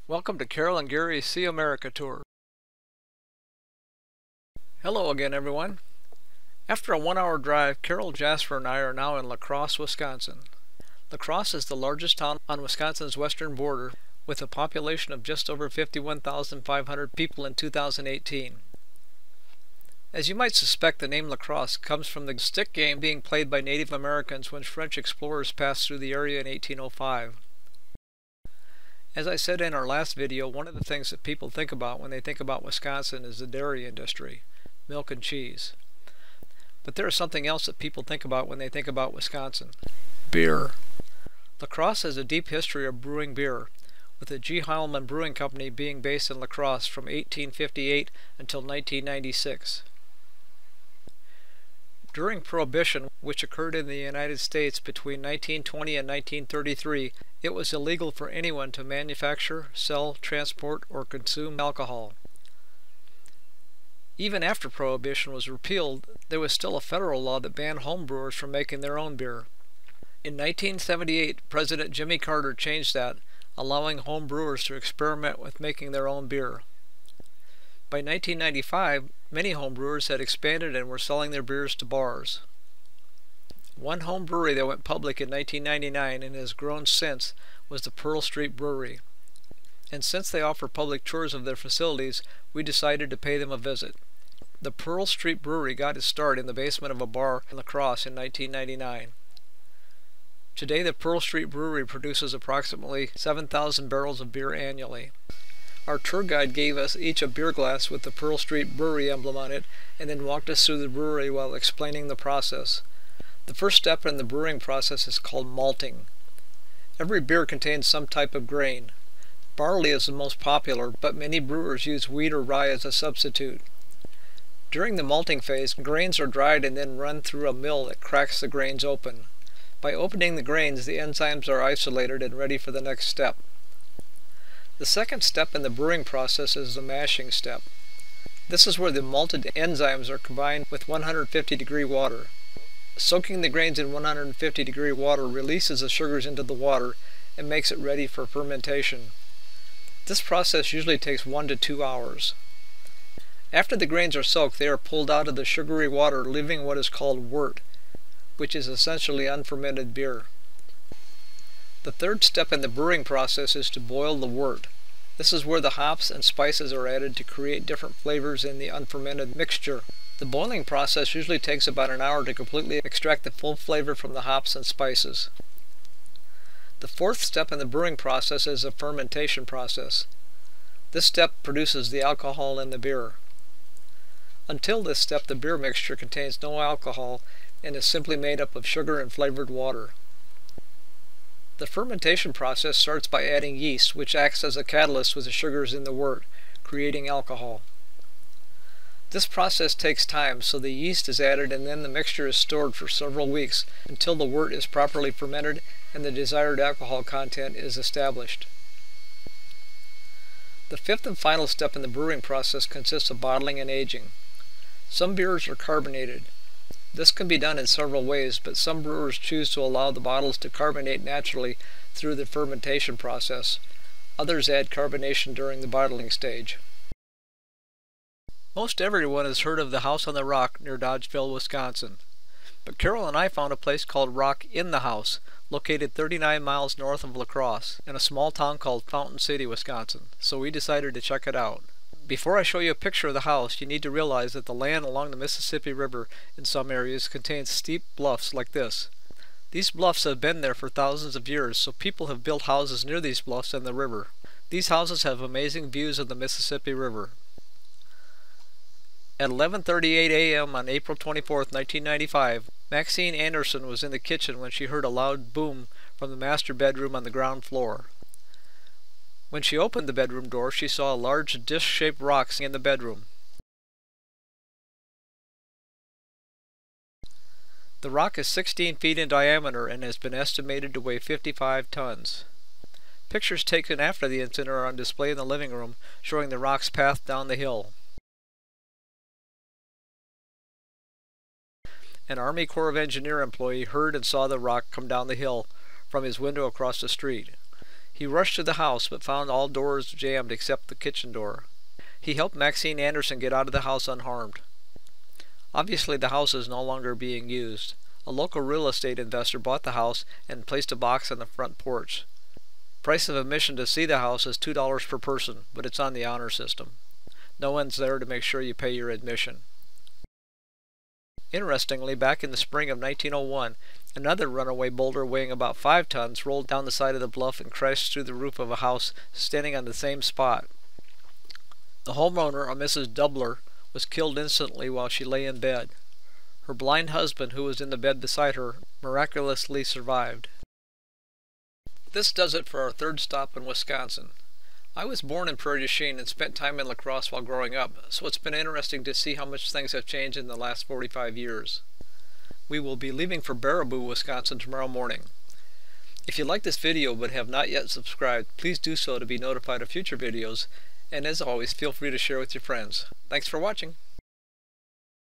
Welcome to Carol and Gary's See America Tour. Hello again, everyone. After a 1-hour drive, Carol, Jasper, and I are now in LaCrosse, Wisconsin. LaCrosse is the largest town on Wisconsin's western border, with a population of just over 51,500 people in 2018. As you might suspect, the name LaCrosse comes from the stick game being played by Native Americans when French explorers passed through the area in 1805. As I said in our last video, one of the things that people think about when they think about Wisconsin is the dairy industry, milk and cheese. But there is something else that people think about when they think about Wisconsin: beer. LaCrosse has a deep history of brewing beer, with the G. Heilman Brewing Company being based in LaCrosse from 1858 until 1996. During Prohibition, which occurred in the United States between 1920 and 1933, it was illegal for anyone to manufacture, sell, transport, or consume alcohol. Even after Prohibition was repealed, there was still a federal law that banned homebrewers from making their own beer. In 1978, President Jimmy Carter changed that, allowing home brewers to experiment with making their own beer. By 1995, many home brewers had expanded and were selling their beers to bars. One home brewery that went public in 1999 and has grown since was the Pearl Street Brewery. And since they offer public tours of their facilities, we decided to pay them a visit. The Pearl Street Brewery got its start in the basement of a bar in LaCrosse in 1999. Today, the Pearl Street Brewery produces approximately 7,000 barrels of beer annually. Our tour guide gave us each a beer glass with the Pearl Street Brewery emblem on it and then walked us through the brewery while explaining the process. The first step in the brewing process is called malting. Every beer contains some type of grain. Barley is the most popular, but many brewers use wheat or rye as a substitute. During the malting phase, grains are dried and then run through a mill that cracks the grains open. By opening the grains, the enzymes are isolated and ready for the next step. The second step in the brewing process is the mashing step. This is where the malted enzymes are combined with 150-degree water. Soaking the grains in 150-degree water releases the sugars into the water and makes it ready for fermentation. This process usually takes 1 to 2 hours. After the grains are soaked, they are pulled out of the sugary water, leaving what is called wort, which is essentially unfermented beer. The third step in the brewing process is to boil the wort. This is where the hops and spices are added to create different flavors in the unfermented mixture. The boiling process usually takes about an hour to completely extract the full flavor from the hops and spices. The fourth step in the brewing process is the fermentation process. This step produces the alcohol in the beer. Until this step, the beer mixture contains no alcohol and is simply made up of sugar and flavored water. The fermentation process starts by adding yeast, which acts as a catalyst with the sugars in the wort, creating alcohol. This process takes time, so the yeast is added and then the mixture is stored for several weeks until the wort is properly fermented and the desired alcohol content is established. The fifth and final step in the brewing process consists of bottling and aging. Some beers are carbonated. This can be done in several ways, but some brewers choose to allow the bottles to carbonate naturally through the fermentation process. Others add carbonation during the bottling stage. Most everyone has heard of the House on the Rock near Dodgeville, Wisconsin. But Carol and I found a place called Rock in the House, located 39 miles north of LaCrosse, in a small town called Fountain City, Wisconsin, so we decided to check it out. Before I show you a picture of the house, you need to realize that the land along the Mississippi River in some areas contains steep bluffs like this. These bluffs have been there for thousands of years, so people have built houses near these bluffs and the river. These houses have amazing views of the Mississippi River. At 11:38 a.m. on April 24, 1995, Maxine Anderson was in the kitchen when she heard a loud boom from the master bedroom on the ground floor. When she opened the bedroom door, she saw a large disc-shaped rock in the bedroom. The rock is 16 feet in diameter and has been estimated to weigh 55 tons. Pictures taken after the incident are on display in the living room, showing the rock's path down the hill. An Army Corps of Engineer employee heard and saw the rock come down the hill from his window across the street. He rushed to the house but found all doors jammed except the kitchen door. He helped Maxine Anderson get out of the house unharmed. Obviously the house is no longer being used. A local real estate investor bought the house and placed a box on the front porch. Price of admission to see the house is $2 per person, but it's on the honor system. No one's there to make sure you pay your admission. Interestingly, back in the spring of 1901, another runaway boulder weighing about 5 tons rolled down the side of the bluff and crashed through the roof of a house standing on the same spot. The homeowner, a Mrs. Doubler, was killed instantly while she lay in bed. Her blind husband, who was in the bed beside her, miraculously survived. This does it for our third stop in Wisconsin. I was born in Prairie du Chien and spent time in LaCrosse while growing up, so it's been interesting to see how much things have changed in the last 45 years. We will be leaving for Baraboo, Wisconsin tomorrow morning. If you like this video but have not yet subscribed, please do so to be notified of future videos, and as always, feel free to share with your friends. Thanks for watching!